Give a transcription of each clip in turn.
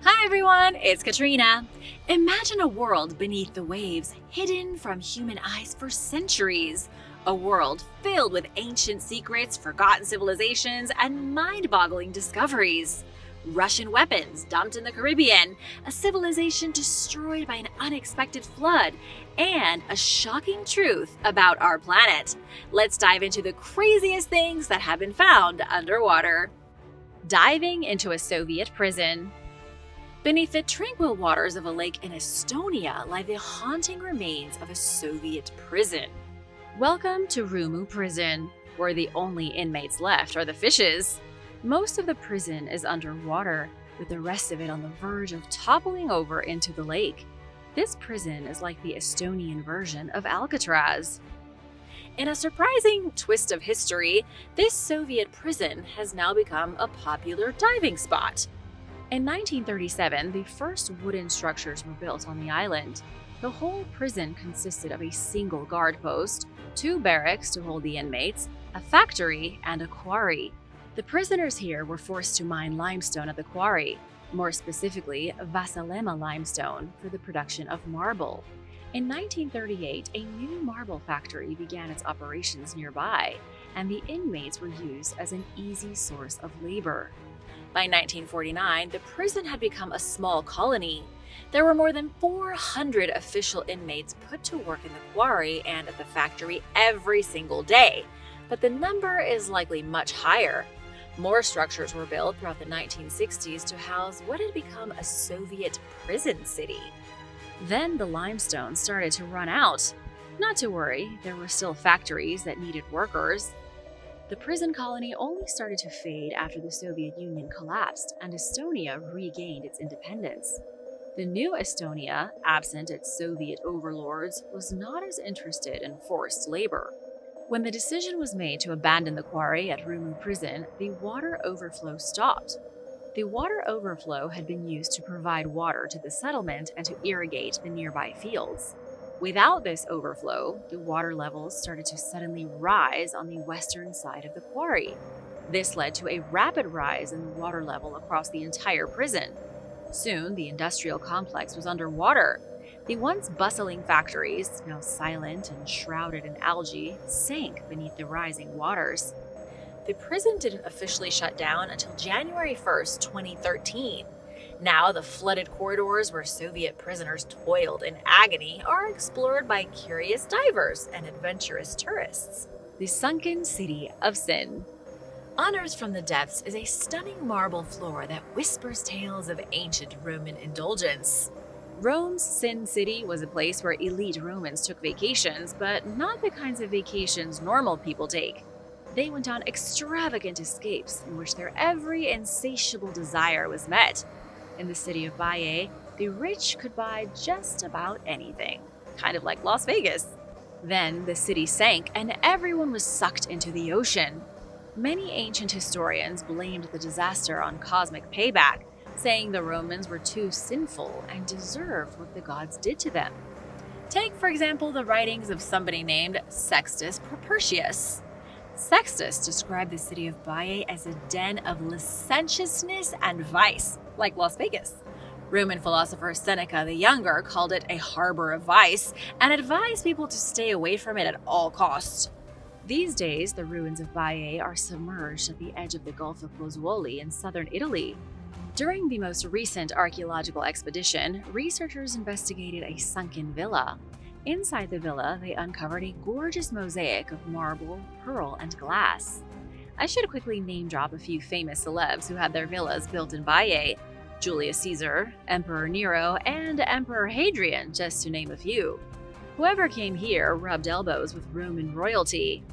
Hi everyone, it's Katrina. Imagine a world beneath the waves, hidden from human eyes for centuries. A world filled with ancient secrets, forgotten civilizations, and mind-boggling discoveries. Russian weapons dumped in the Caribbean, a civilization destroyed by an unexpected flood, and a shocking truth about our planet. Let's dive into the craziest things that have been found underwater. Diving into a Soviet prison. Beneath the tranquil waters of a lake in Estonia lie the haunting remains of a Soviet prison. Welcome to Rumu Prison, where the only inmates left are the fishes. Most of the prison is underwater, with the rest of it on the verge of toppling over into the lake. This prison is like the Estonian version of Alcatraz. In a surprising twist of history, this Soviet prison has now become a popular diving spot. In 1937, the first wooden structures were built on the island. The whole prison consisted of a single guard post, 2 barracks to hold the inmates, a factory, and a quarry. The prisoners here were forced to mine limestone at the quarry, more specifically Vasalema limestone, for the production of marble. In 1938, a new marble factory began its operations nearby, and the inmates were used as an easy source of labor. By 1949, the prison had become a small colony. There were more than 400 official inmates put to work in the quarry and at the factory every single day, but the number is likely much higher. More structures were built throughout the 1960s to house what had become a Soviet prison city. Then the limestone started to run out. Not to worry, there were still factories that needed workers. The prison colony only started to fade after the Soviet Union collapsed and Estonia regained its independence. The new Estonia, absent its Soviet overlords, was not as interested in forced labor. When the decision was made to abandon the quarry at Rumu prison, the water overflow stopped. The water overflow had been used to provide water to the settlement and to irrigate the nearby fields. Without this overflow, the water levels started to suddenly rise on the western side of the quarry. This led to a rapid rise in the water level across the entire prison. Soon, the industrial complex was underwater. The once bustling factories, now silent and shrouded in algae, sank beneath the rising waters. The prison didn't officially shut down until January 1st, 2013. Now, the flooded corridors where Soviet prisoners toiled in agony are explored by curious divers and adventurous tourists. The Sunken City of Sin. Unearthed from the depths is a stunning marble floor that whispers tales of ancient Roman indulgence. Rome's Sin City was a place where elite Romans took vacations, but not the kinds of vacations normal people take. They went on extravagant escapes in which their every insatiable desire was met. In the city of WWII, the rich could buy just about anything, kind of like Las Vegas. Then the city sank and everyone was sucked into the ocean. Many ancient historians blamed the disaster on cosmic payback, saying the Romans were too sinful and deserved what the gods did to them. Take, for example, the writings of somebody named Sextus Propertius. Sextus described the city of Baiae as a den of licentiousness and vice, like Las Vegas. Roman philosopher Seneca the Younger called it a harbor of vice and advised people to stay away from it at all costs. These days, the ruins of Baiae are submerged at the edge of the Gulf of Pozzuoli in southern Italy. During the most recent archaeological expedition, researchers investigated a sunken villa. Inside the villa, they uncovered a gorgeous mosaic of marble, pearl, and glass. I should quickly name drop a few famous celebs who had their villas built in Baiae: Julius Caesar, Emperor Nero, and Emperor Hadrian, just to name a few. Whoever came here rubbed elbows with Roman royalty.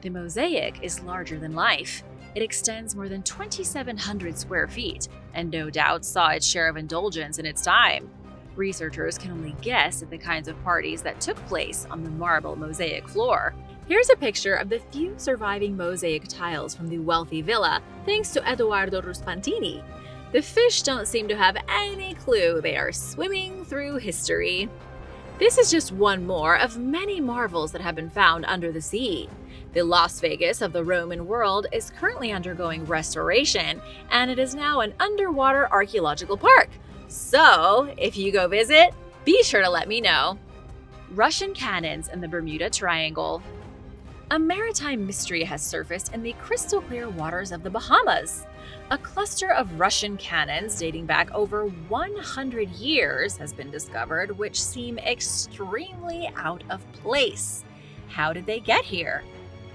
The mosaic is larger than life. It extends more than 2,700 square feet, and no doubt saw its share of indulgence in its time. Researchers can only guess at the kinds of parties that took place on the marble mosaic floor. Here's a picture of the few surviving mosaic tiles from the wealthy villa, thanks to Edoardo Ruspantini. The fish don't seem to have any clue they are swimming through history. This is just one more of many marvels that have been found under the sea. The Las Vegas of the Roman world is currently undergoing restoration, and it is now an underwater archaeological park. So, if you go visit, be sure to let me know. Russian cannons in the Bermuda Triangle. A maritime mystery has surfaced in the crystal clear waters of the Bahamas. A cluster of Russian cannons dating back over 100 years has been discovered, which seem extremely out of place. How did they get here?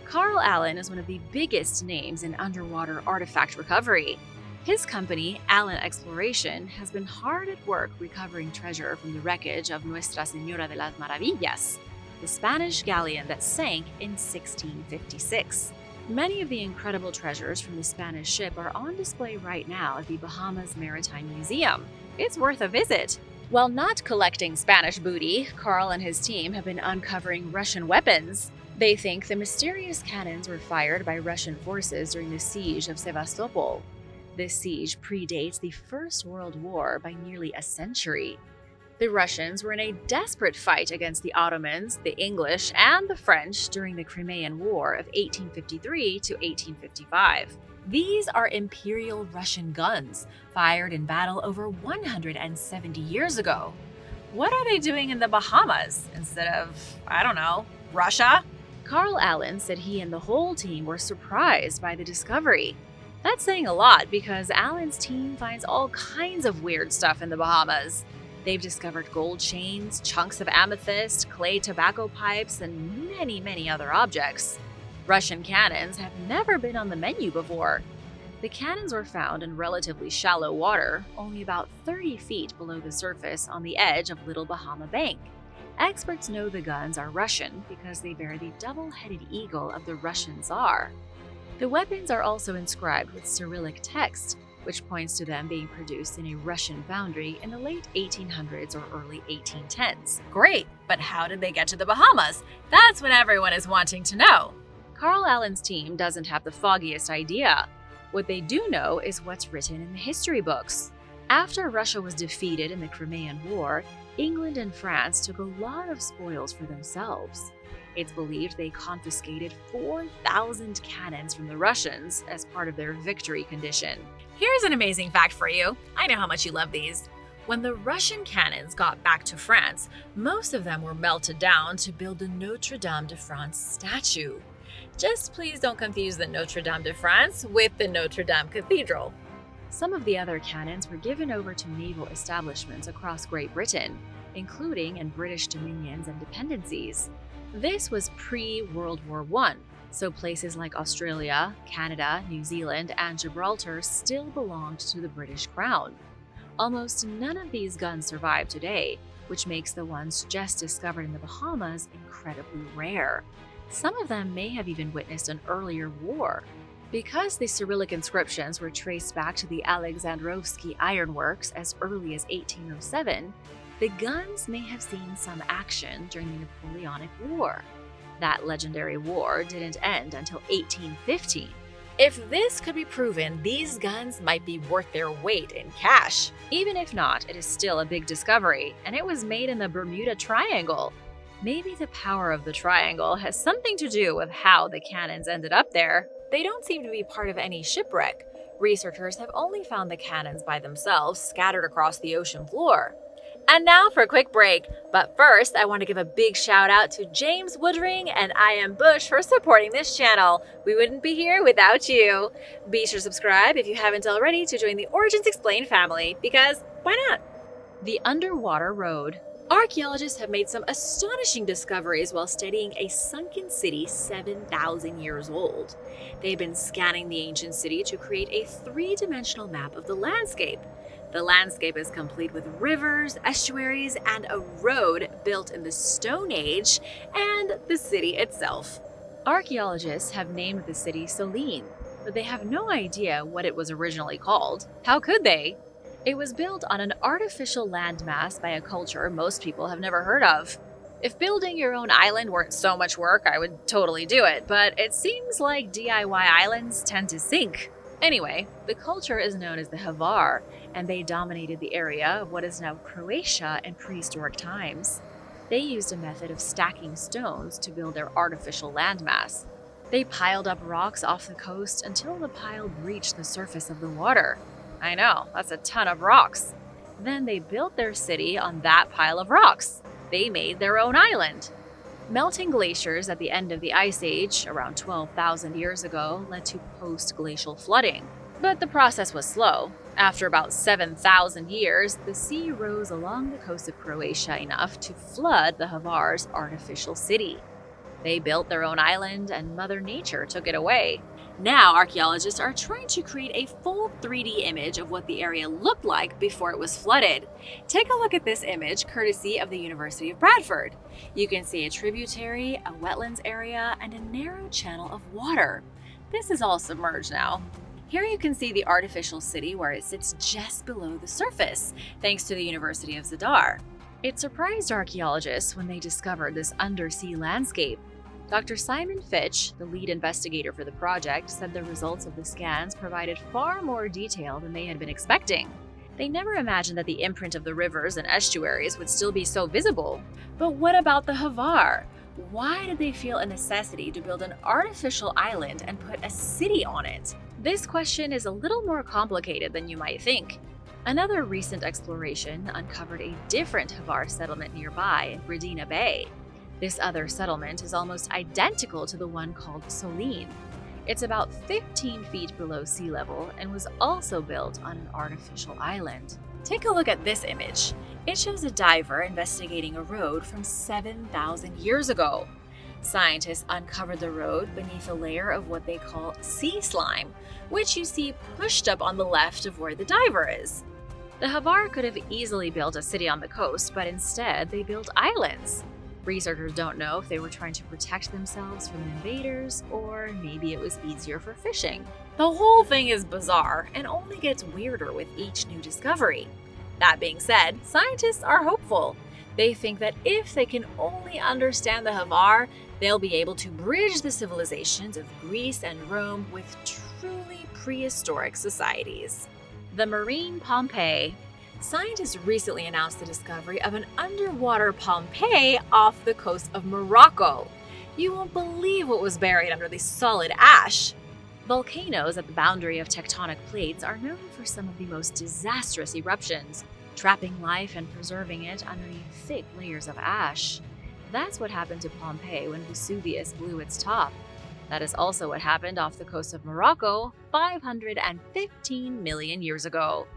Carl Allen is one of the biggest names in underwater artifact recovery. His company, Allen Exploration, has been hard at work recovering treasure from the wreckage of Nuestra Señora de las Maravillas, the Spanish galleon that sank in 1656. Many of the incredible treasures from the Spanish ship are on display right now at the Bahamas Maritime Museum. It's worth a visit. While not collecting Spanish booty, Carl and his team have been uncovering Russian weapons. They think the mysterious cannons were fired by Russian forces during the siege of Sevastopol. This siege predates the First World War by nearly a century. The Russians were in a desperate fight against the Ottomans, the English, and the French during the Crimean War of 1853 to 1855. These are Imperial Russian guns, fired in battle over 170 years ago. What are they doing in the Bahamas instead of, I don't know, Russia? Carl Allen said he and the whole team were surprised by the discovery. That's saying a lot because Allen's team finds all kinds of weird stuff in the Bahamas. They've discovered gold chains, chunks of amethyst, clay tobacco pipes, and many other objects. Russian cannons have never been on the menu before. The cannons were found in relatively shallow water, only about 30 feet below the surface on the edge of Little Bahama Bank. Experts know the guns are Russian because they bear the double-headed eagle of the Russian Tsar. The weapons are also inscribed with Cyrillic text, which points to them being produced in a Russian foundry in the late 1800s or early 1810s. Great, but how did they get to the Bahamas? That's what everyone is wanting to know. Carl Allen's team doesn't have the foggiest idea. What they do know is what's written in the history books. After Russia was defeated in the Crimean War, England and France took a lot of spoils for themselves. It's believed they confiscated 4,000 cannons from the Russians as part of their victory condition. Here's an amazing fact for you. I know how much you love these. When the Russian cannons got back to France, most of them were melted down to build the Notre Dame de France statue. Just please don't confuse the Notre Dame de France with the Notre Dame Cathedral. Some of the other cannons were given over to naval establishments across Great Britain, including in British dominions and dependencies. This was pre-World War I, so places like Australia, Canada, New Zealand, and Gibraltar still belonged to the British Crown. Almost none of these guns survive today, which makes the ones just discovered in the Bahamas incredibly rare. Some of them may have even witnessed an earlier war. Because the Cyrillic inscriptions were traced back to the Alexandrovsky ironworks as early as 1807, the guns may have seen some action during the Napoleonic War. That legendary war didn't end until 1815. If this could be proven, these guns might be worth their weight in cash. Even if not, it is still a big discovery, and it was made in the Bermuda Triangle. Maybe the power of the triangle has something to do with how the cannons ended up there. They don't seem to be part of any shipwreck. Researchers have only found the cannons by themselves scattered across the ocean floor. And now for a quick break. But first, I want to give a big shout out to James Woodring and I Am Bush for supporting this channel. We wouldn't be here without you. Be sure to subscribe if you haven't already to join the Origins Explained family, because why not? The Underwater Road. Archaeologists have made some astonishing discoveries while studying a sunken city 7,000 years old. They've been scanning the ancient city to create a three-dimensional map of the landscape. The landscape is complete with rivers, estuaries, and a road built in the Stone Age, and the city itself. Archaeologists have named the city Selene, but they have no idea what it was originally called. How could they? It was built on an artificial landmass by a culture most people have never heard of. If building your own island weren't so much work, I would totally do it, but it seems like DIY islands tend to sink. Anyway, the culture is known as the Havar, and they dominated the area of what is now Croatia in prehistoric times. They used a method of stacking stones to build their artificial landmass. They piled up rocks off the coast until the pile reached the surface of the water. I know, that's a ton of rocks. Then they built their city on that pile of rocks. They made their own island. Melting glaciers at the end of the Ice Age, around 12,000 years ago, led to post-glacial flooding. But the process was slow. After about 7,000 years, the sea rose along the coast of Croatia enough to flood the Hvar's artificial city. They built their own island, and Mother Nature took it away. Now, archaeologists are trying to create a full 3D image of what the area looked like before it was flooded. Take a look at this image, courtesy of the University of Bradford. You can see a tributary, a wetlands area, and a narrow channel of water. This is all submerged now. Here you can see the artificial city where it sits just below the surface, thanks to the University of Zadar. It surprised archaeologists when they discovered this undersea landscape. Dr. Simon Fitch, the lead investigator for the project, said the results of the scans provided far more detail than they had been expecting. They never imagined that the imprint of the rivers and estuaries would still be so visible. But what about the Hvar? Why did they feel a necessity to build an artificial island and put a city on it? This question is a little more complicated than you might think. Another recent exploration uncovered a different Hvar settlement nearby in Bredina Bay. This other settlement is almost identical to the one called Solin. It's about 15 feet below sea level and was also built on an artificial island. Take a look at this image. It shows a diver investigating a road from 7,000 years ago. Scientists uncovered the road beneath a layer of what they call sea slime, which you see pushed up on the left of where the diver is. The Hvar could have easily built a city on the coast, but instead they built islands. Researchers don't know if they were trying to protect themselves from invaders, or maybe it was easier for fishing. The whole thing is bizarre and only gets weirder with each new discovery. That being said, scientists are hopeful. They think that if they can only understand the Hvar, they'll be able to bridge the civilizations of Greece and Rome with truly prehistoric societies. The marine Pompeii. Scientists recently announced the discovery of an underwater Pompeii off the coast of Morocco. You won't believe what was buried under the solid ash. Volcanoes at the boundary of tectonic plates are known for some of the most disastrous eruptions, trapping life and preserving it underneath thick layers of ash. That's what happened to Pompeii when Vesuvius blew its top. That is also what happened off the coast of Morocco 515 million years ago.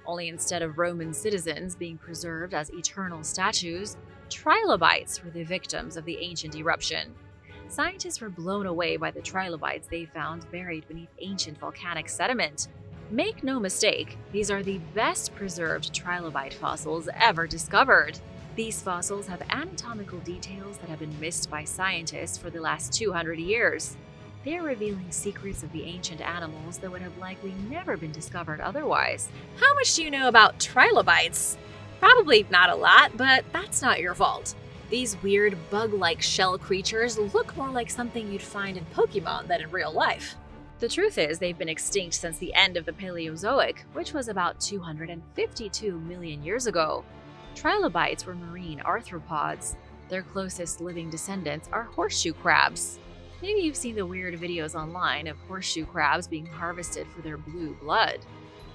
Only instead of Roman citizens being preserved as eternal statues, trilobites were the victims of the ancient eruption. Scientists were blown away by the trilobites they found buried beneath ancient volcanic sediment. Make no mistake, these are the best preserved trilobite fossils ever discovered. These fossils have anatomical details that have been missed by scientists for the last 200 years. They are revealing secrets of the ancient animals that would have likely never been discovered otherwise. How much do you know about trilobites? Probably not a lot, but that's not your fault. These weird bug-like shell creatures look more like something you'd find in Pokemon than in real life. The truth is, they've been extinct since the end of the Paleozoic, which was about 252 million years ago. Trilobites were marine arthropods. Their closest living descendants are horseshoe crabs. Maybe you've seen the weird videos online of horseshoe crabs being harvested for their blue blood.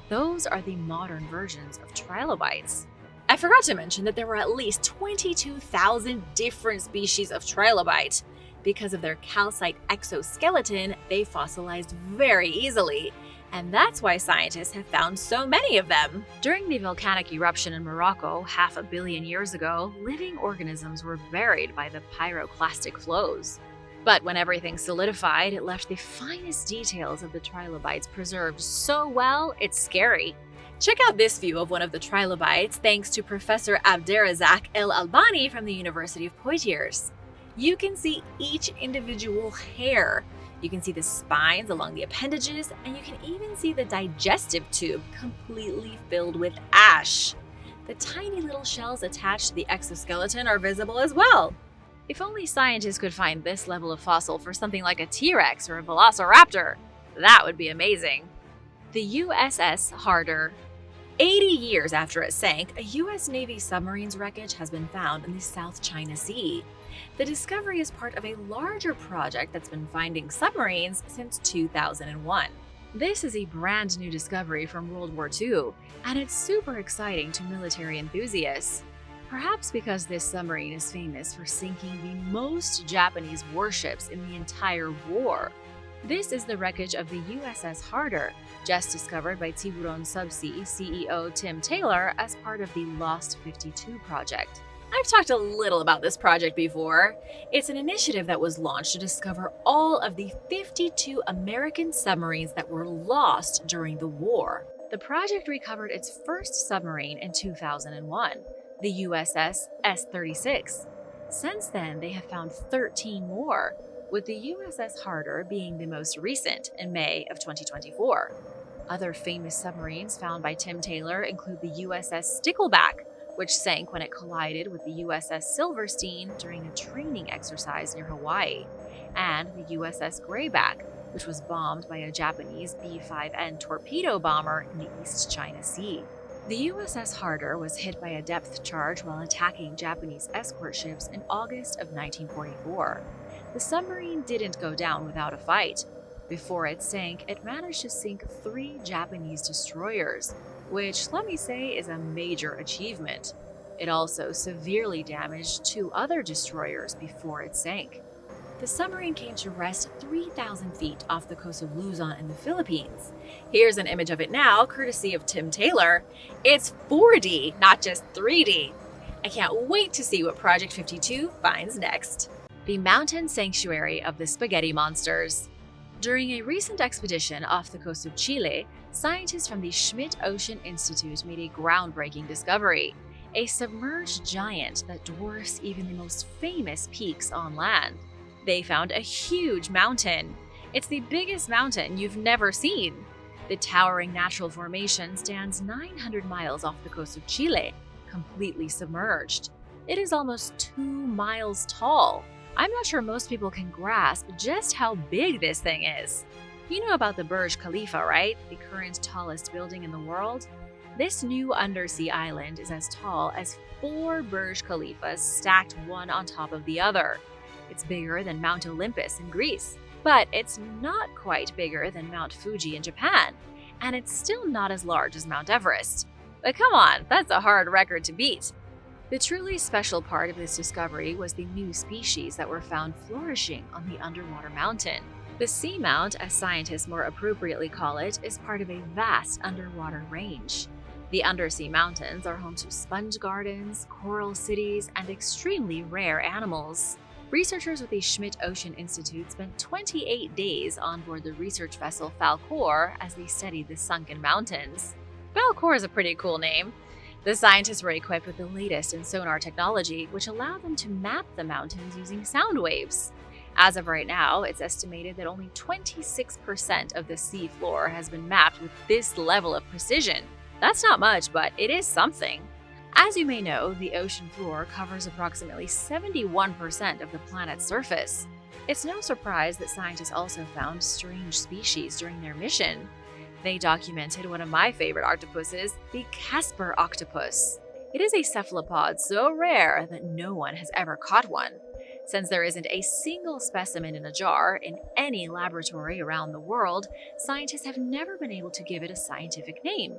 Those are the modern versions of trilobites. I forgot to mention that there were at least 22,000 different species of trilobite. Because of their calcite exoskeleton, they fossilized very easily, and that's why scientists have found so many of them. During the volcanic eruption in Morocco 500 million years ago, living organisms were buried by the pyroclastic flows. But when everything solidified, it left the finest details of the trilobites preserved so well, it's scary. Check out this view of one of the trilobites thanks to Professor Abderrazak El Albani from the University of Poitiers. You can see each individual hair. You can see the spines along the appendages, and you can even see the digestive tube completely filled with ash. The tiny little shells attached to the exoskeleton are visible as well. If only scientists could find this level of fossil for something like a T-Rex or a velociraptor. That would be amazing. The USS Harder. 80 years after it sank, a U.S. Navy submarine's wreckage has been found in the South China Sea. The discovery is part of a larger project that's been finding submarines since 2001. This is a brand new discovery from World War II, and it's super exciting to military enthusiasts. Perhaps because this submarine is famous for sinking the most Japanese warships in the entire war. This is the wreckage of the USS Harder, just discovered by Tiburon Subsea CEO Tim Taylor as part of the Lost 52 project. I've talked a little about this project before. It's an initiative that was launched to discover all of the 52 American submarines that were lost during the war. The project recovered its first submarine in 2001, the USS S-36. Since then, they have found 13 more, with the USS Harder being the most recent in May of 2024. Other famous submarines found by Tim Taylor include the USS Stickleback, which sank when it collided with the USS Silverstein during a training exercise near Hawaii, and the USS Greyback, which was bombed by a Japanese B-5N torpedo bomber in the East China Sea. The USS Harder was hit by a depth charge while attacking Japanese escort ships in August of 1944. The submarine didn't go down without a fight. Before it sank, it managed to sink 3 Japanese destroyers, which, let me say, is a major achievement. It also severely damaged 2 other destroyers before it sank. The submarine came to rest 3,000 feet off the coast of Luzon in the Philippines. Here's an image of it now, courtesy of Tim Taylor. It's 4D, not just 3D. I can't wait to see what Project 52 finds next. The mountain sanctuary of the spaghetti monsters. During a recent expedition off the coast of Chile, scientists from the Schmidt Ocean Institute made a groundbreaking discovery: a submerged giant that dwarfs even the most famous peaks on land. They found a huge mountain. It's the biggest mountain you've never seen. The towering natural formation stands 900 miles off the coast of Chile, completely submerged. It is almost 2 miles tall. I'm not sure most people can grasp just how big this thing is. You know about the Burj Khalifa, right? The current tallest building in the world? This new undersea island is as tall as 4 Burj Khalifas stacked one on top of the other. It's bigger than Mount Olympus in Greece, but it's not quite bigger than Mount Fuji in Japan, and it's still not as large as Mount Everest. But come on, that's a hard record to beat. The truly special part of this discovery was the new species that were found flourishing on the underwater mountain. The seamount, as scientists more appropriately call it, is part of a vast underwater range. The undersea mountains are home to sponge gardens, coral cities, and extremely rare animals. Researchers with the Schmidt Ocean Institute spent 28 days on board the research vessel Falkor as they studied the sunken mountains. Falkor is a pretty cool name. The scientists were equipped with the latest in sonar technology, which allowed them to map the mountains using sound waves. As of right now, it's estimated that only 26% of the sea floor has been mapped with this level of precision. That's not much, but it is something. As you may know, the ocean floor covers approximately 71% of the planet's surface. It's no surprise that scientists also found strange species during their mission. They documented one of my favorite octopuses, the Casper octopus. It is a cephalopod so rare that no one has ever caught one. Since there isn't a single specimen in a jar in any laboratory around the world, scientists have never been able to give it a scientific name.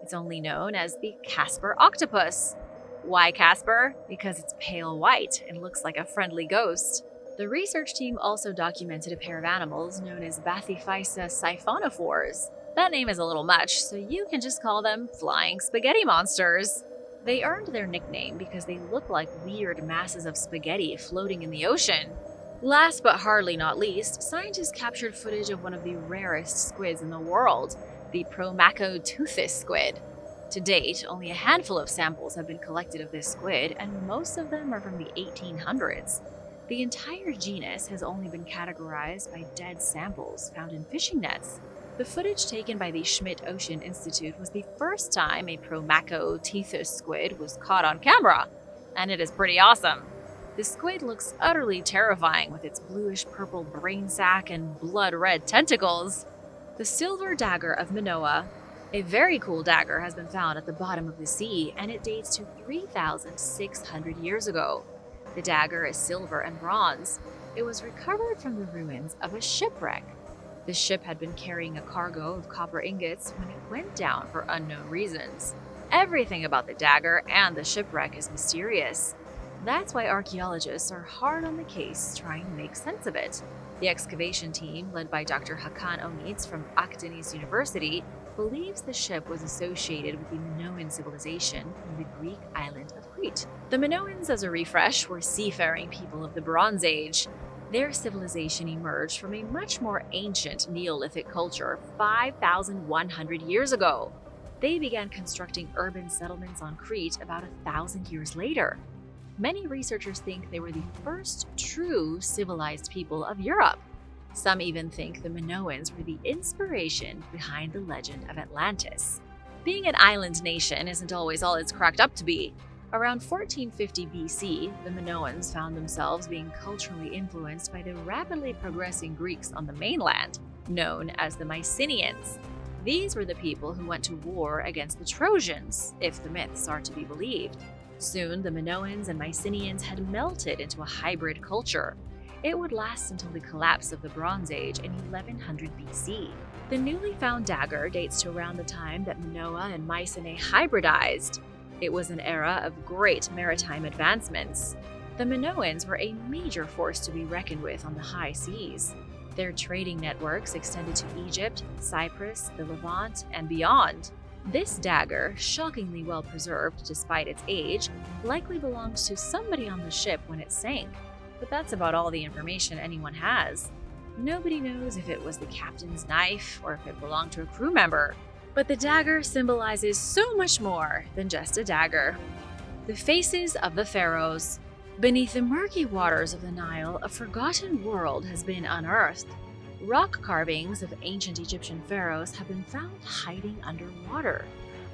It's only known as the Casper octopus. Why Casper? Because it's pale white and looks like a friendly ghost. The research team also documented a pair of animals known as Bathyphysa siphonophores. That name is a little much, so you can just call them flying spaghetti monsters. They earned their nickname because they look like weird masses of spaghetti floating in the ocean. Last but hardly not least, scientists captured footage of one of the rarest squids in the world, the Promacoteuthis squid. To date, only a handful of samples have been collected of this squid, and most of them are from the 1800s. The entire genus has only been categorized by dead samples found in fishing nets. The footage taken by the Schmidt Ocean Institute was the first time a Promacoteuthis squid was caught on camera, and it is pretty awesome. The squid looks utterly terrifying with its bluish-purple brain sac and blood-red tentacles. The silver dagger of Manoa. A very cool dagger has been found at the bottom of the sea, and it dates to 3,600 years ago. The dagger is silver and bronze. It was recovered from the ruins of a shipwreck. The ship had been carrying a cargo of copper ingots when it went down for unknown reasons. Everything about the dagger and the shipwreck is mysterious. That's why archaeologists are hard on the case trying to make sense of it. The excavation team, led by Dr. Hakan Onitz from Akdeniz University, believes the ship was associated with the Minoan civilization in the Greek island of Crete. The Minoans, as a refresh, were seafaring people of the Bronze Age. Their civilization emerged from a much more ancient Neolithic culture 5,100 years ago. They began constructing urban settlements on Crete about 1,000 years later. Many researchers think they were the first true civilized people of Europe. Some even think the Minoans were the inspiration behind the legend of Atlantis. Being an island nation isn't always all it's cracked up to be. Around 1450 BC, the Minoans found themselves being culturally influenced by the rapidly progressing Greeks on the mainland, known as the Mycenaeans. These were the people who went to war against the Trojans, if the myths are to be believed. Soon, the Minoans and Mycenaeans had melted into a hybrid culture. It would last until the collapse of the Bronze Age in 1100 BC. The newly found dagger dates to around the time that Minoa and Mycenae hybridized. It was an era of great maritime advancements. The Minoans were a major force to be reckoned with on the high seas. Their trading networks extended to Egypt, Cyprus, the Levant, and beyond. This dagger, shockingly well preserved despite its age, likely belonged to somebody on the ship when it sank. But that's about all the information anyone has. Nobody knows if it was the captain's knife or if it belonged to a crew member. But the dagger symbolizes so much more than just a dagger. The faces of the pharaohs. Beneath the murky waters of the Nile, a forgotten world has been unearthed. Rock carvings of ancient Egyptian pharaohs have been found hiding underwater.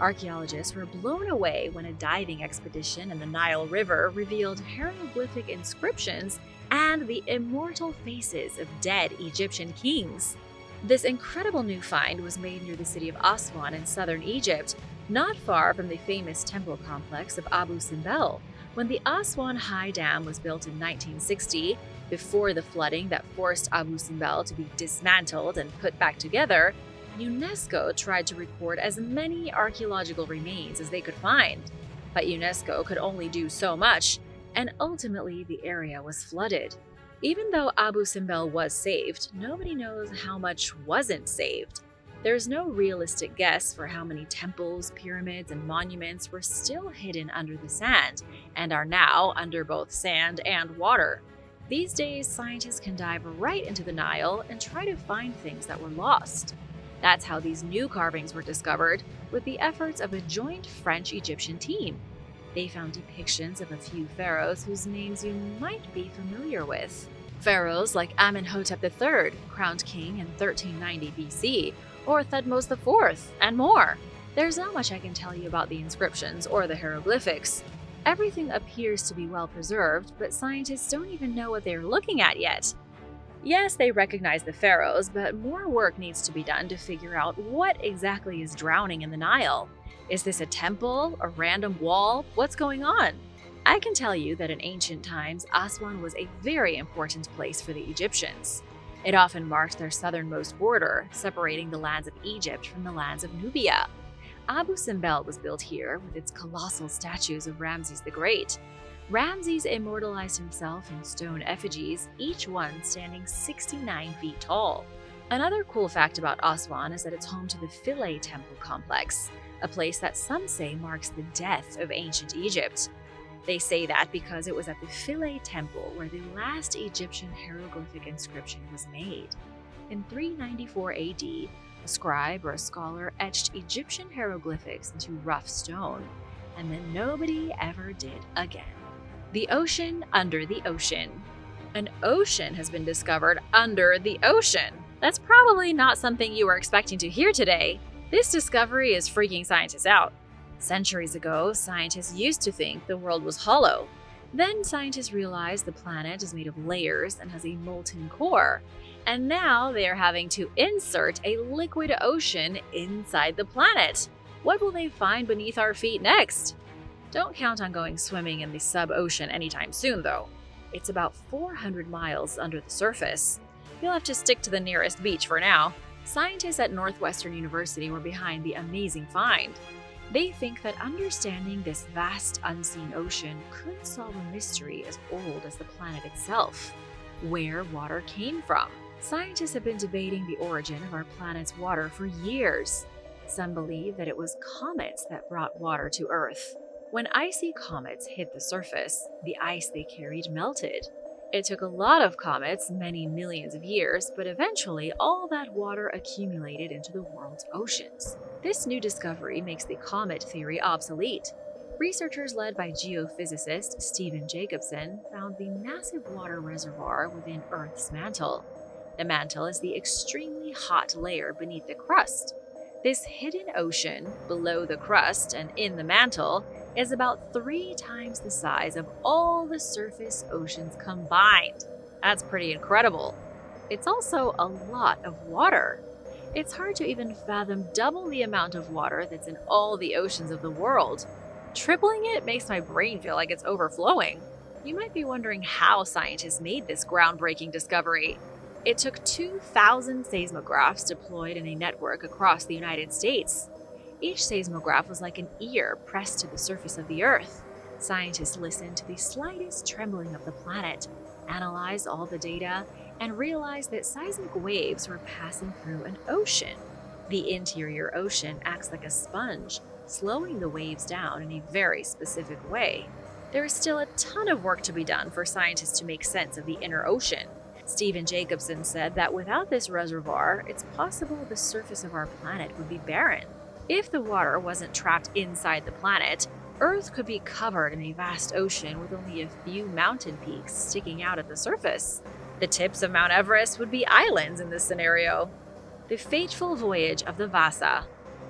Archaeologists were blown away when a diving expedition in the Nile River revealed hieroglyphic inscriptions and the immortal faces of dead Egyptian kings. This incredible new find was made near the city of Aswan in southern Egypt, not far from the famous temple complex of Abu Simbel. When the Aswan High Dam was built in 1960, before the flooding that forced Abu Simbel to be dismantled and put back together, UNESCO tried to record as many archaeological remains as they could find. But UNESCO could only do so much, and ultimately the area was flooded. Even though Abu Simbel was saved, nobody knows how much wasn't saved. There's no realistic guess for how many temples, pyramids, and monuments were still hidden under the sand, and are now under both sand and water. These days, scientists can dive right into the Nile and try to find things that were lost. That's how these new carvings were discovered, with the efforts of a joint French-Egyptian team. They found depictions of a few pharaohs whose names you might be familiar with. Pharaohs like Amenhotep III, crowned king in 1390 BC, or Thutmose IV, and more. There's not much I can tell you about the inscriptions or the hieroglyphics. Everything appears to be well preserved, but scientists don't even know what they're looking at yet. Yes, they recognize the pharaohs, but more work needs to be done to figure out what exactly is drowning in the Nile. Is this a temple, a random wall? What's going on? I can tell you that in ancient times, Aswan was a very important place for the Egyptians. It often marked their southernmost border, separating the lands of Egypt from the lands of Nubia. Abu Simbel was built here with its colossal statues of Ramses the Great. Ramses immortalized himself in stone effigies, each one standing 69 feet tall. Another cool fact about Aswan is that it's home to the Philae Temple complex, a place that some say marks the death of ancient Egypt. They say that because it was at the Philae Temple where the last Egyptian hieroglyphic inscription was made. In 394 AD, a scribe or a scholar etched Egyptian hieroglyphics into rough stone, and then nobody ever did again. The ocean under the ocean. An ocean has been discovered under the ocean. That's probably not something you were expecting to hear today. This discovery is freaking scientists out. Centuries ago, scientists used to think the world was hollow. Then scientists realized the planet is made of layers and has a molten core. And now they are having to insert a liquid ocean inside the planet. What will they find beneath our feet next? Don't count on going swimming in the sub-ocean anytime soon, though. It's about 400 miles under the surface. You'll have to stick to the nearest beach for now. Scientists at Northwestern University were behind the amazing find. They think that understanding this vast unseen ocean could solve a mystery as old as the planet itself: where water came from. Scientists have been debating the origin of our planet's water for years. Some believe that it was comets that brought water to Earth. When icy comets hit the surface, the ice they carried melted. It took a lot of comets, many millions of years, but eventually all that water accumulated into the world's oceans. This new discovery makes the comet theory obsolete. Researchers led by geophysicist Stephen Jacobson found the massive water reservoir within Earth's mantle. The mantle is the extremely hot layer beneath the crust. This hidden ocean, below the crust and in the mantle, is about 3 times the size of all the surface oceans combined. That's pretty incredible. It's also a lot of water. It's hard to even fathom double the amount of water that's in all the oceans of the world. Tripling it makes my brain feel like it's overflowing. You might be wondering how scientists made this groundbreaking discovery. It took 2,000 seismographs deployed in a network across the United States. Each seismograph was like an ear pressed to the surface of the Earth. Scientists listened to the slightest trembling of the planet, analyzed all the data, and realized that seismic waves were passing through an ocean. The interior ocean acts like a sponge, slowing the waves down in a very specific way. There is still a ton of work to be done for scientists to make sense of the inner ocean. Stephen Jacobson said that without this reservoir, it's possible the surface of our planet would be barren. If the water wasn't trapped inside the planet, Earth could be covered in a vast ocean with only a few mountain peaks sticking out at the surface. The tips of Mount Everest would be islands in this scenario. The fateful voyage of the Vasa.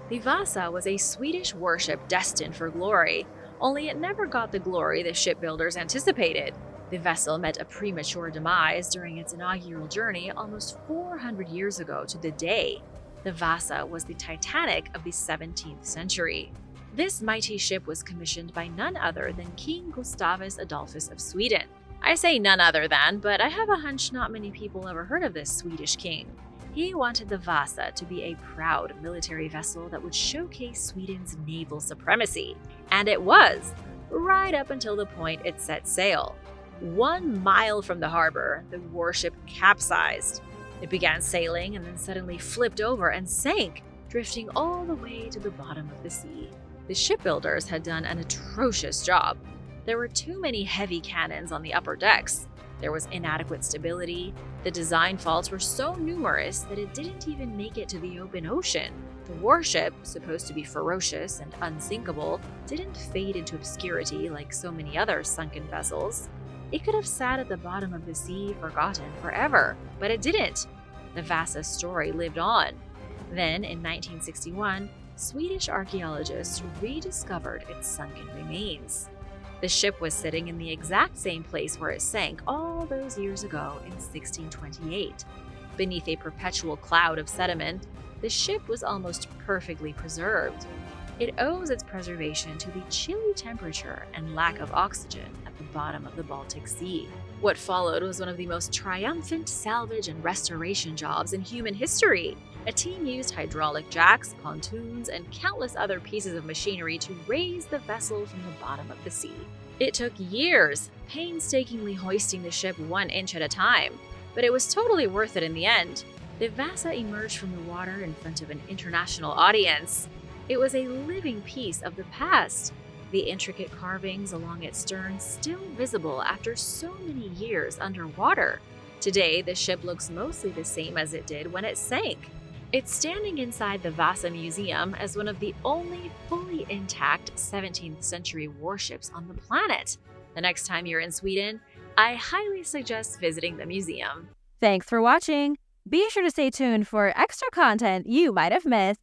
The Vasa was a Swedish warship destined for glory, only it never got the glory the shipbuilders anticipated. The vessel met a premature demise during its inaugural journey almost 400 years ago to the day. The Vasa was the Titanic of the 17th century. This mighty ship was commissioned by none other than King Gustavus Adolphus of Sweden. I say none other than, but I have a hunch not many people ever heard of this Swedish king. He wanted the Vasa to be a proud military vessel that would showcase Sweden's naval supremacy. And it was, right up until the point it set sail. 1 mile from the harbor, the warship capsized. It began sailing and then suddenly flipped over and sank, drifting all the way to the bottom of the sea. The shipbuilders had done an atrocious job. There were too many heavy cannons on the upper decks. There was inadequate stability. The design faults were so numerous that it didn't even make it to the open ocean. The warship, supposed to be ferocious and unsinkable, didn't fade into obscurity like so many other sunken vessels. It could have sat at the bottom of the sea, forgotten forever, but it didn't. The Vasa's story lived on. Then, in 1961, Swedish archaeologists rediscovered its sunken remains. The ship was sitting in the exact same place where it sank all those years ago in 1628. Beneath a perpetual cloud of sediment, the ship was almost perfectly preserved. It owes its preservation to the chilly temperature and lack of oxygen at the bottom of the Baltic Sea. What followed was one of the most triumphant salvage and restoration jobs in human history. A team used hydraulic jacks, pontoons, and countless other pieces of machinery to raise the vessel from the bottom of the sea. It took years, painstakingly hoisting the ship 1 inch at a time, but it was totally worth it in the end. The Vasa emerged from the water in front of an international audience. It was a living piece of the past, the intricate carvings along its stern still visible after so many years underwater. Today, the ship looks mostly the same as it did when it sank. It's standing inside the Vasa Museum as one of the only fully intact 17th century warships on the planet. The next time you're in Sweden, I highly suggest visiting the museum. Thanks for watching! Be sure to stay tuned for extra content you might have missed.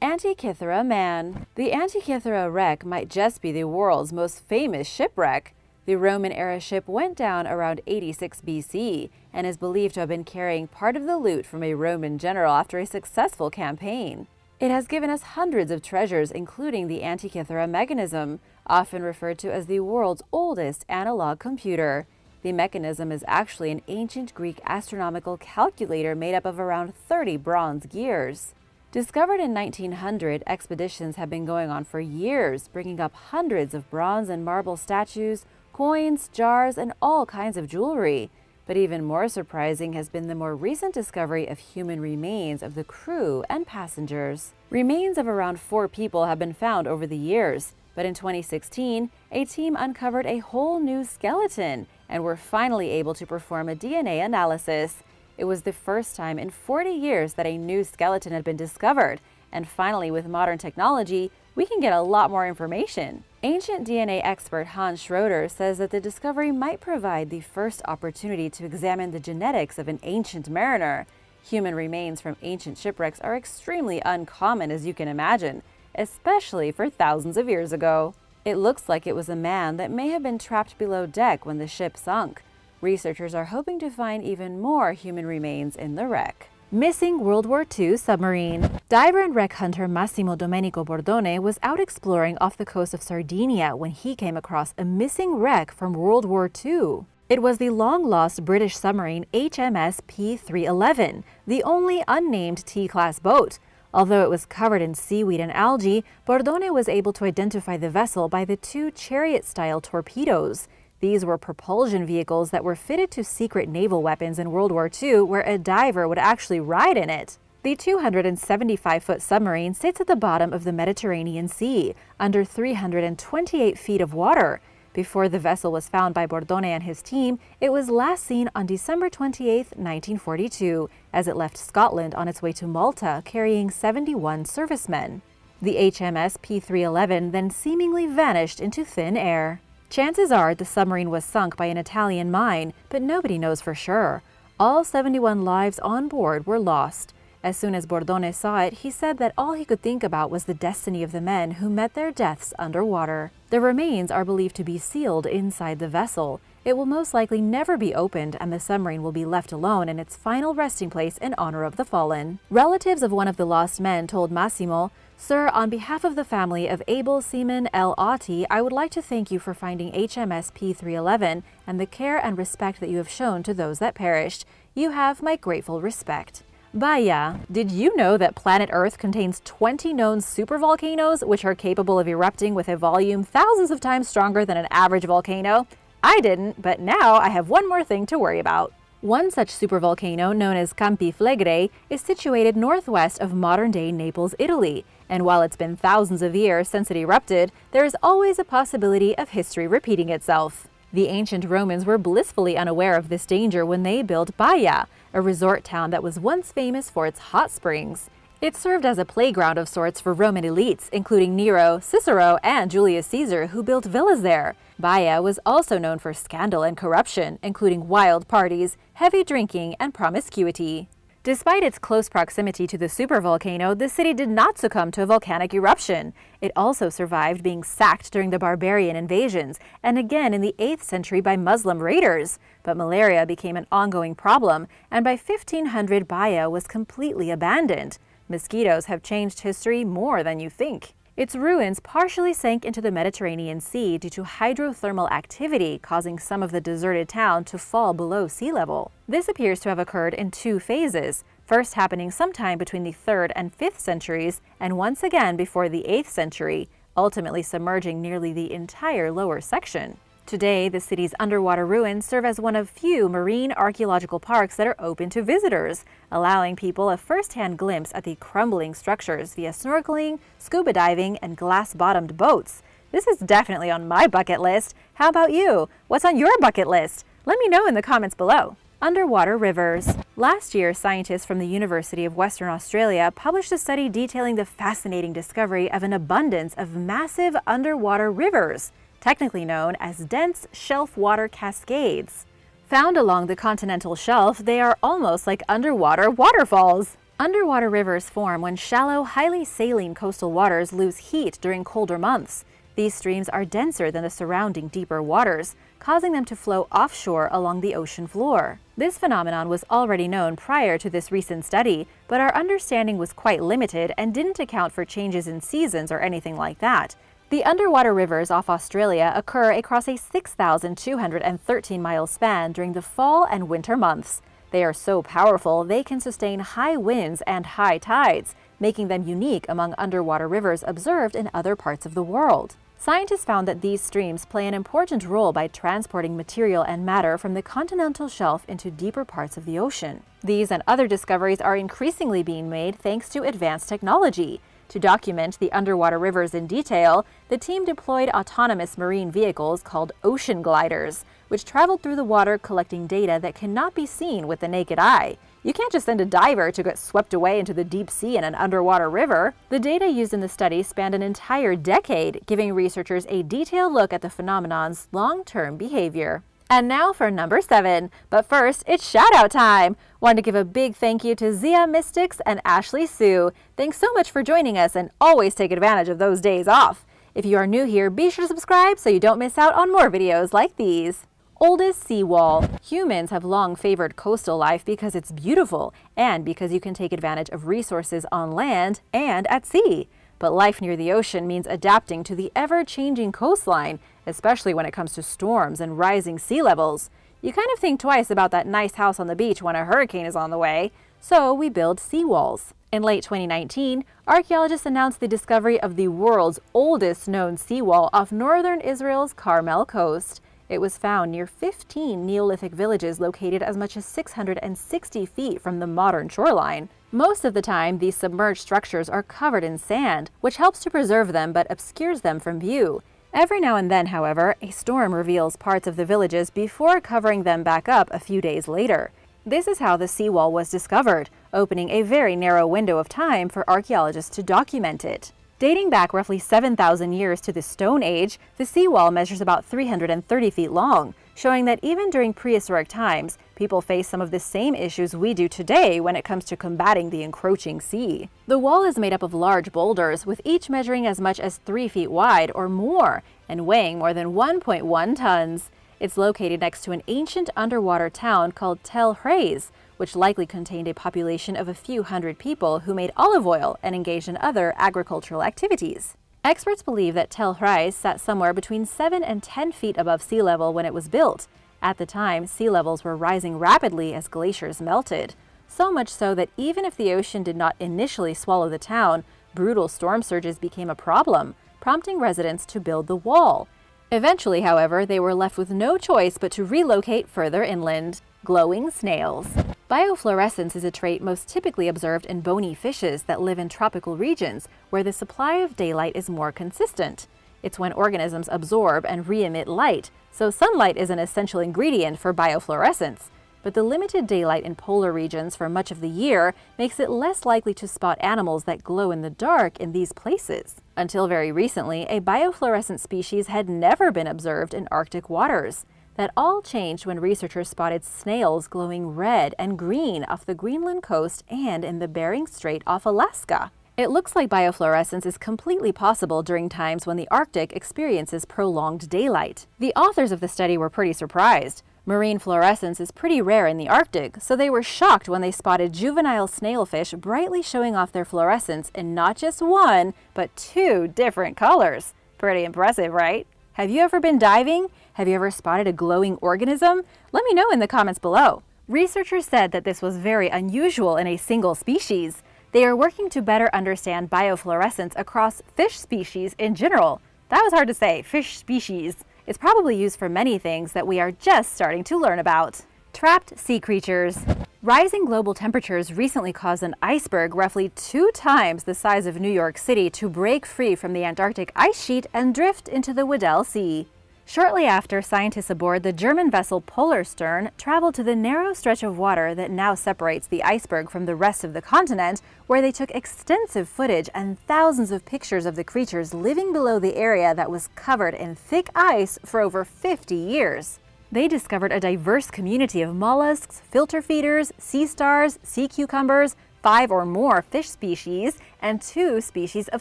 Antikythera Man. The Antikythera wreck might just be the world's most famous shipwreck. The Roman-era ship went down around 86 BC and is believed to have been carrying part of the loot from a Roman general after a successful campaign. It has given us hundreds of treasures, including the Antikythera mechanism, often referred to as the world's oldest analog computer. The mechanism is actually an ancient Greek astronomical calculator made up of around 30 bronze gears. Discovered in 1900, expeditions have been going on for years, bringing up hundreds of bronze and marble statues, coins, jars, and all kinds of jewelry. But even more surprising has been the more recent discovery of human remains of the crew and passengers. Remains of around 4 people have been found over the years, but in 2016, a team uncovered a whole new skeleton and were finally able to perform a DNA analysis. It was the first time in 40 years that a new skeleton had been discovered, and finally, with modern technology, we can get a lot more information. Ancient DNA expert Hans Schroeder says that the discovery might provide the first opportunity to examine the genetics of an ancient mariner. Human remains from ancient shipwrecks are extremely uncommon, as you can imagine, especially for thousands of years ago. It looks like it was a man that may have been trapped below deck when the ship sunk. Researchers are hoping to find even more human remains in the wreck. Missing World War II submarine. Diver and wreck hunter Massimo Domenico Bordone was out exploring off the coast of Sardinia when he came across a missing wreck from World War II. It was the long-lost British submarine HMS P311, the only unnamed T-class boat. Although it was covered in seaweed and algae, Bordone was able to identify the vessel by the 2 chariot-style torpedoes. These were propulsion vehicles that were fitted to secret naval weapons in World War II, where a diver would actually ride in it. The 275-foot submarine sits at the bottom of the Mediterranean Sea, under 328 feet of water. Before the vessel was found by Bordone and his team, it was last seen on December 28, 1942, as it left Scotland on its way to Malta, carrying 71 servicemen. The HMS P311 then seemingly vanished into thin air. Chances are the submarine was sunk by an Italian mine, but nobody knows for sure. All 71 lives on board were lost. As soon as Bordone saw it, he said that all he could think about was the destiny of the men who met their deaths underwater. The remains are believed to be sealed inside the vessel. It will most likely never be opened, and the submarine will be left alone in its final resting place in honor of the fallen. Relatives of one of the lost men told Massimo, "Sir, on behalf of the family of able seaman El Ati, I would like to thank you for finding HMS P311 and the care and respect that you have shown to those that perished. You have my grateful respect." Baya, did you know that planet Earth contains 20 known supervolcanoes which are capable of erupting with a volume thousands of times stronger than an average volcano? I didn't, but now I have one more thing to worry about. One such supervolcano, known as Campi Flegrei, is situated northwest of modern-day Naples, Italy, and while it's been thousands of years since it erupted, there is always a possibility of history repeating itself. The ancient Romans were blissfully unaware of this danger when they built Baia, a resort town that was once famous for its hot springs. It served as a playground of sorts for Roman elites, including Nero, Cicero, and Julius Caesar, who built villas there. Baia was also known for scandal and corruption, including wild parties, heavy drinking, and promiscuity. Despite its close proximity to the supervolcano, the city did not succumb to a volcanic eruption. It also survived being sacked during the barbarian invasions, and again in the 8th century by Muslim raiders. But malaria became an ongoing problem, and by 1500 Baia was completely abandoned. Mosquitoes have changed history more than you think. Its ruins partially sank into the Mediterranean Sea due to hydrothermal activity, causing some of the deserted town to fall below sea level. This appears to have occurred in 2 phases, first happening sometime between the 3rd and 5th centuries, and once again before the 8th century, ultimately submerging nearly the entire lower section. Today, the city's underwater ruins serve as one of few marine archaeological parks that are open to visitors, allowing people a first-hand glimpse at the crumbling structures via snorkeling, scuba diving, and glass-bottomed boats. This is definitely on my bucket list. How about you? What's on your bucket list? Let me know in the comments below. Underwater rivers. Last year, scientists from the University of Western Australia published a study detailing the fascinating discovery of an abundance of massive underwater rivers, technically known as dense shelf water cascades. Found along the continental shelf, they are almost like underwater waterfalls. Underwater rivers form when shallow, highly saline coastal waters lose heat during colder months. These streams are denser than the surrounding deeper waters, causing them to flow offshore along the ocean floor. This phenomenon was already known prior to this recent study, but our understanding was quite limited and didn't account for changes in seasons or anything like that. The underwater rivers off Australia occur across a 6,213-mile span during the fall and winter months. They are so powerful they can sustain high winds and high tides, making them unique among underwater rivers observed in other parts of the world. Scientists found that these streams play an important role by transporting material and matter from the continental shelf into deeper parts of the ocean. These and other discoveries are increasingly being made thanks to advanced technology. To document the underwater rivers in detail, the team deployed autonomous marine vehicles called ocean gliders, which traveled through the water collecting data that cannot be seen with the naked eye. You can't just send a diver to get swept away into the deep sea in an underwater river. The data used in the study spanned an entire decade, giving researchers a detailed look at the phenomenon's long-term behavior. And now for number 7. But first, it's shout-out time! Want to give a big thank you to Zia Mystics and Ashley Sue. Thanks so much for joining us, and always take advantage of those days off. If you are new here, be sure to subscribe so you don't miss out on more videos like these. Oldest seawall. Humans have long favored coastal life because it's beautiful and because you can take advantage of resources on land and at sea. But life near the ocean means adapting to the ever-changing coastline, especially when it comes to storms and rising sea levels. You kind of think twice about that nice house on the beach when a hurricane is on the way, so we build seawalls. In late 2019, archaeologists announced the discovery of the world's oldest known seawall off northern Israel's Carmel coast. It was found near 15 Neolithic villages located as much as 660 feet from the modern shoreline. Most of the time, these submerged structures are covered in sand, which helps to preserve them but obscures them from view. Every now and then, however, a storm reveals parts of the villages before covering them back up a few days later. This is how the seawall was discovered, opening a very narrow window of time for archaeologists to document it. Dating back roughly 7,000 years to the Stone Age, the seawall measures about 330 feet long, showing that even during prehistoric times, people faced some of the same issues we do today when it comes to combating the encroaching sea. The wall is made up of large boulders, with each measuring as much as 3 feet wide or more, and weighing more than 1.1 tons. It's located next to an ancient underwater town called Tel Hres, which likely contained a population of a few hundred people who made olive oil and engaged in other agricultural activities. Experts believe that Tel Hres sat somewhere between 7 and 10 feet above sea level when it was built. At the time, sea levels were rising rapidly as glaciers melted. So much so that even if the ocean did not initially swallow the town, brutal storm surges became a problem, prompting residents to build the wall. Eventually, however, they were left with no choice but to relocate further inland. Glowing snails. Biofluorescence is a trait most typically observed in bony fishes that live in tropical regions where the supply of daylight is more consistent. It's when organisms absorb and re-emit light, so sunlight is an essential ingredient for biofluorescence. But the limited daylight in polar regions for much of the year makes it less likely to spot animals that glow in the dark in these places. Until very recently, a biofluorescent species had never been observed in Arctic waters. That all changed when researchers spotted snails glowing red and green off the Greenland coast and in the Bering Strait off Alaska. It looks like biofluorescence is completely possible during times when the Arctic experiences prolonged daylight. The authors of the study were pretty surprised. Marine fluorescence is pretty rare in the Arctic, so they were shocked when they spotted juvenile snailfish brightly showing off their fluorescence in not just one, but 2 different colors. Pretty impressive, right? Have you ever been diving? Have you ever spotted a glowing organism? Let me know in the comments below. Researchers said that this was very unusual in a single species. They are working to better understand biofluorescence across fish species in general. That was hard to say, fish species. It's probably used for many things that we are just starting to learn about. Trapped sea creatures. Rising global temperatures recently caused an iceberg roughly 2 times the size of New York City to break free from the Antarctic ice sheet and drift into the Weddell Sea. Shortly after, scientists aboard the German vessel Polarstern traveled to the narrow stretch of water that now separates the iceberg from the rest of the continent, where they took extensive footage and thousands of pictures of the creatures living below the area that was covered in thick ice for over 50 years. They discovered a diverse community of mollusks, filter feeders, sea stars, sea cucumbers, 5 or more fish species, and 2 species of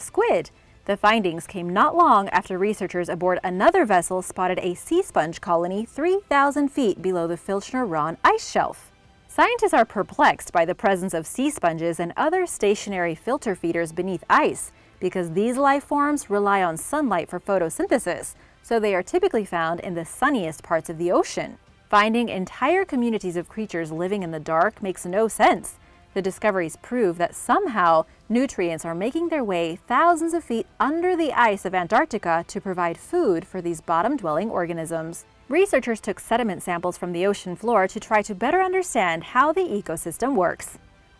squid. The findings came not long after researchers aboard another vessel spotted a sea sponge colony 3,000 feet below the Filchner-Ronne ice shelf. Scientists are perplexed by the presence of sea sponges and other stationary filter feeders beneath ice, because these life forms rely on sunlight for photosynthesis, so they are typically found in the sunniest parts of the ocean. Finding entire communities of creatures living in the dark makes no sense. The discoveries prove that somehow nutrients are making their way thousands of feet under the ice of Antarctica to provide food for these bottom-dwelling organisms. Researchers took sediment samples from the ocean floor to try to better understand how the ecosystem works.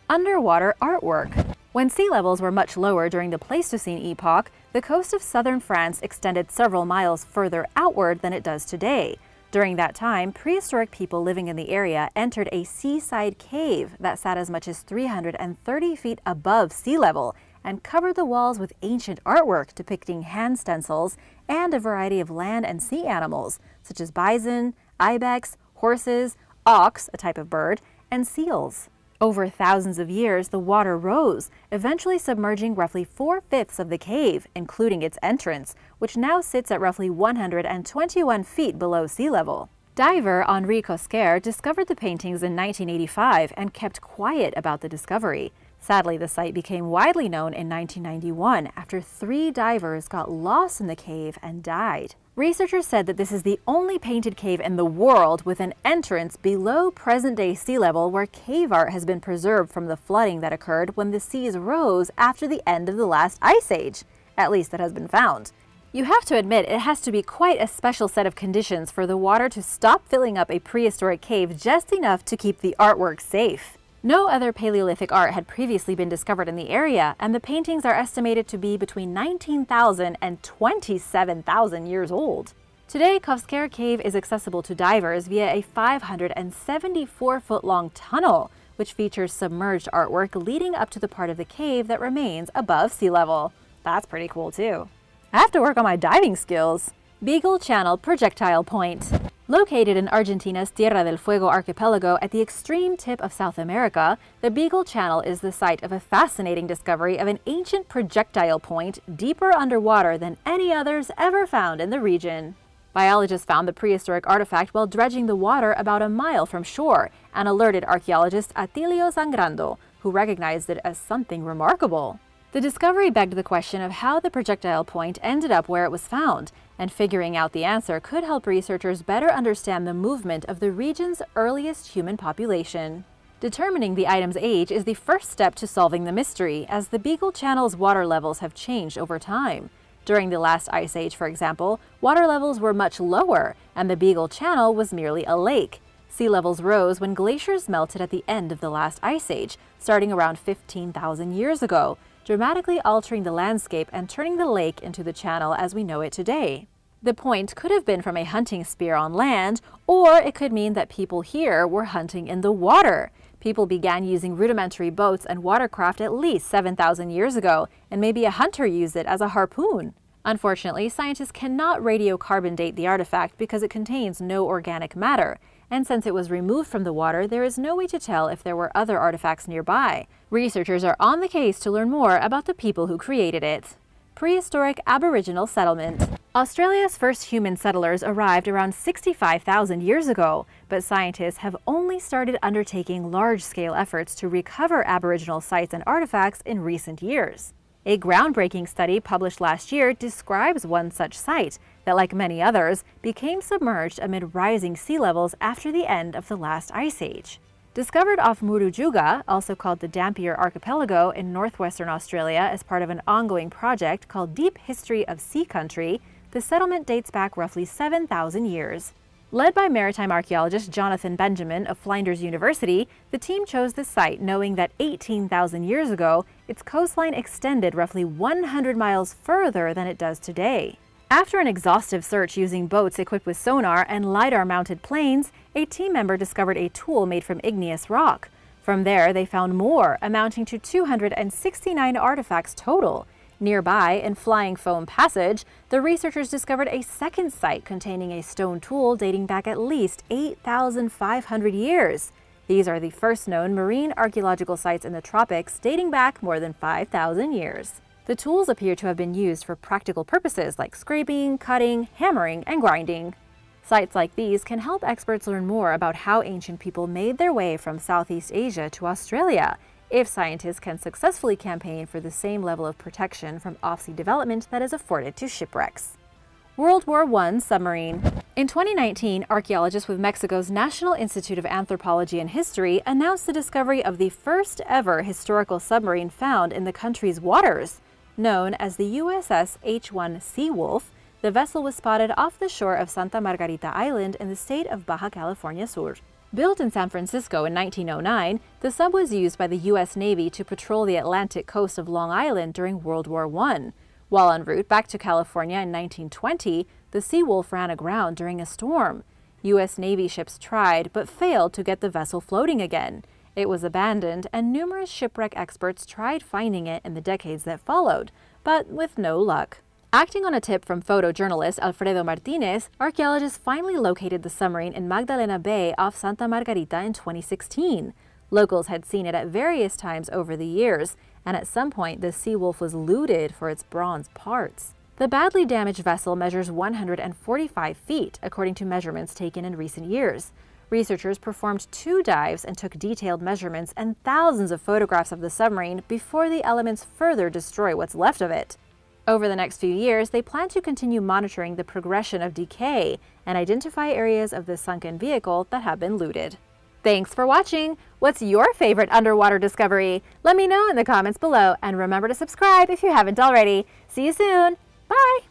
Underwater artwork. When sea levels were much lower during the Pleistocene epoch, the coast of southern France extended several miles further outward than it does today. During that time, prehistoric people living in the area entered a seaside cave that sat as much as 330 feet above sea level and covered the walls with ancient artwork depicting hand stencils and a variety of land and sea animals, such as bison, ibex, horses, auks, a type of bird, and seals. Over thousands of years, the water rose, eventually submerging roughly 4/5 of the cave, including its entrance, which now sits at roughly 121 feet below sea level. Diver Henri Cosquer discovered the paintings in 1985 and kept quiet about the discovery. Sadly, the site became widely known in 1991 after 3 divers got lost in the cave and died. Researchers said that this is the only painted cave in the world with an entrance below present-day sea level where cave art has been preserved from the flooding that occurred when the seas rose after the end of the last ice age. At least that has been found. You have to admit it has to be quite a special set of conditions for the water to stop filling up a prehistoric cave just enough to keep the artwork safe. No other Paleolithic art had previously been discovered in the area, and the paintings are estimated to be between 19,000 and 27,000 years old. Today, Cosquer Cave is accessible to divers via a 574-foot-long tunnel, which features submerged artwork leading up to the part of the cave that remains above sea level. That's pretty cool, too. I have to work on my diving skills. Beagle Channel Projectile Point. Located in Argentina's Tierra del Fuego archipelago at the extreme tip of South America, the Beagle Channel is the site of a fascinating discovery of an ancient projectile point deeper underwater than any others ever found in the region. Biologists found the prehistoric artifact while dredging the water about a mile from shore and alerted archaeologist Atilio Sangrando, who recognized it as something remarkable. The discovery begged the question of how the projectile point ended up where it was found, and figuring out the answer could help researchers better understand the movement of the region's earliest human population. Determining the item's age is the first step to solving the mystery, as the Beagle Channel's water levels have changed over time. During the last ice age, for example, water levels were much lower, and the Beagle Channel was merely a lake. Sea levels rose when glaciers melted at the end of the last ice age, starting around 15,000 years ago, dramatically altering the landscape and turning the lake into the channel as we know it today. The point could have been from a hunting spear on land, or it could mean that people here were hunting in the water. People began using rudimentary boats and watercraft at least 7,000 years ago, and maybe a hunter used it as a harpoon. Unfortunately, scientists cannot radiocarbon date the artifact because it contains no organic matter, and since it was removed from the water, there is no way to tell if there were other artifacts nearby. Researchers are on the case to learn more about the people who created it. Prehistoric Aboriginal Settlement. Australia's first human settlers arrived around 65,000 years ago, but scientists have only started undertaking large-scale efforts to recover Aboriginal sites and artifacts in recent years. A groundbreaking study published last year describes one such site that, like many others, became submerged amid rising sea levels after the end of the last ice age. Discovered off Murujuga, also called the Dampier Archipelago in northwestern Australia as part of an ongoing project called Deep History of Sea Country, the settlement dates back roughly 7,000 years. Led by maritime archaeologist Jonathan Benjamin of Flinders University, the team chose the site knowing that 18,000 years ago, its coastline extended roughly 100 miles further than it does today. After an exhaustive search using boats equipped with sonar and LiDAR-mounted planes, a team member discovered a tool made from igneous rock. From there, they found more, amounting to 269 artifacts total. Nearby, in Flying Foam Passage, the researchers discovered a second site containing a stone tool dating back at least 8,500 years. These are the first known marine archaeological sites in the tropics dating back more than 5,000 years. The tools appear to have been used for practical purposes like scraping, cutting, hammering, and grinding. Sites like these can help experts learn more about how ancient people made their way from Southeast Asia to Australia, if scientists can successfully campaign for the same level of protection from off-sea development that is afforded to shipwrecks. World War I submarine. In 2019, archaeologists with Mexico's National Institute of Anthropology and History announced the discovery of the first ever historical submarine found in the country's waters. Known as the USS H-1 Seawolf, the vessel was spotted off the shore of Santa Margarita Island in the state of Baja California Sur. Built in San Francisco in 1909, the sub was used by the U.S. Navy to patrol the Atlantic coast of Long Island during World War I. While en route back to California in 1920, the Seawolf ran aground during a storm. U.S. Navy ships tried but failed to get the vessel floating again. It was abandoned, and numerous shipwreck experts tried finding it in the decades that followed, but with no luck. Acting on a tip from photojournalist Alfredo Martinez, archaeologists finally located the submarine in Magdalena Bay off Santa Margarita in 2016. Locals had seen it at various times over the years, and at some point the Seawolf was looted for its bronze parts. The badly damaged vessel measures 145 feet, according to measurements taken in recent years. Researchers performed 2 dives and took detailed measurements and thousands of photographs of the submarine before the elements further destroy what's left of it. Over the next few years, they plan to continue monitoring the progression of decay and identify areas of the sunken vehicle that have been looted. Thanks for watching! What's your favorite underwater discovery? Let me know in the comments below, and remember to subscribe if you haven't already. See you soon! Bye!